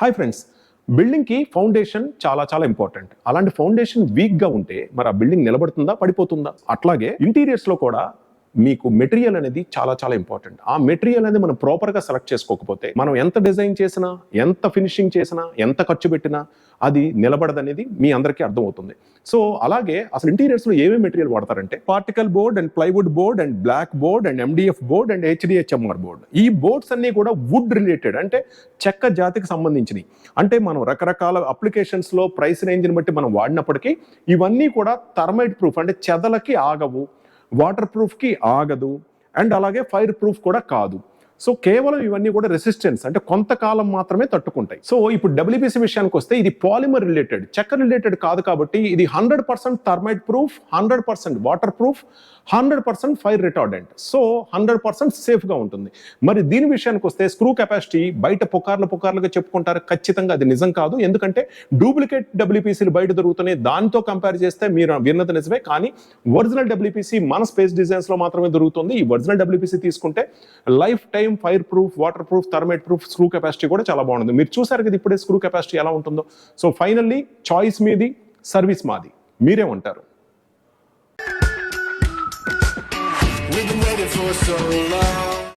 Hi friends, బిల్డింగ్కి foundation చాలా చాలా ఇంపార్టెంట్. అలాంటి ఫౌండేషన్ వీక్గా ఉంటే మరి ఆ బిల్డింగ్ నిలబడుతుందా, పడిపోతుందా? అట్లాగే ఇంటీరియర్స్లో కూడా మీకు మెటీరియల్ అనేది చాలా చాలా ఇంపార్టెంట్. ఆ మెటీరియల్ అనేది మనం ప్రాపర్గా సెలెక్ట్ చేసుకోకపోతే మనం ఎంత డిజైన్ చేసినా, ఎంత ఫినిషింగ్ చేసినా, ఎంత ఖర్చు పెట్టినా అది నిలబడదనేది మీ అందరికీ అర్థమవుతుంది. సో అలాగే అసలు ఇంటీరియర్స్లో ఏమేమి మెటీరియల్ వాడతారంటే particle board and plywood board and block board and MDF board and HDHMR board. ఈ బోర్డ్స్ అన్ని కూడా వుడ్ రిలేటెడ్, అంటే చెక్క జాతికి సంబంధించినవి. అంటే మనం రకరకాల అప్లికేషన్స్లో ప్రైస్ రేంజ్ని బట్టి మనం వాడినప్పటికీ ఇవన్నీ కూడా థర్మైట్ ప్రూఫ్, అంటే చెదలకి ఆగవు, వాటర్ ప్రూఫ్కి ఆగదు, అండ్ అలాగే ఫైర్ ప్రూఫ్ కూడా కాదు. సో కేవలం ఇవన్నీ కూడా రెసిస్టెన్స్, అంటే కొంతకాలం మాత్రమే తట్టుకుంటాయి. సో ఇప్పుడు WPC విషయానికి వస్తే ఇది పాలిమర్ రిలేటెడ్, చెక్క రిలేటెడ్ కాదు కాబట్టి ఇది 100% thermite proof, 100% water proof, 100% fire retardant. So 100% సేఫ్గా ఉంటుంది. మరి దీని విషయానికి వస్తే స్క్రూ కెపాసిటీ బయట పుకార్లుగా చెప్పుకుంటారు, ఖచ్చితంగా అది నిజం కాదు. ఎందుకంటే డూప్లికేట్ WPCలు బయట దొరుకుతున్నాయి, దాంతో కంపేర్ చేస్తే మీరు విన్నది నిజమే. కానీ ఒరిజినల్ WPC మన స్పేస్ డిజైన్స్లో మాత్రమే దొరుకుతుంది. ఈ ఒరిజినల్ WPC తీసుకుంటే life time fire proof, water proof, thermite proof, screw capacity కూడా చాలా బాగుంటుంది. మీరు చూసారు కదా ఇప్పుడే స్క్రూ కెపాసిటీ ఎలా ఉంటుందో. సో ఫైనల్లీ చాయిస్ మీది, సర్వీస్ మాది. మీరేమంటారు? We've been waiting for so long.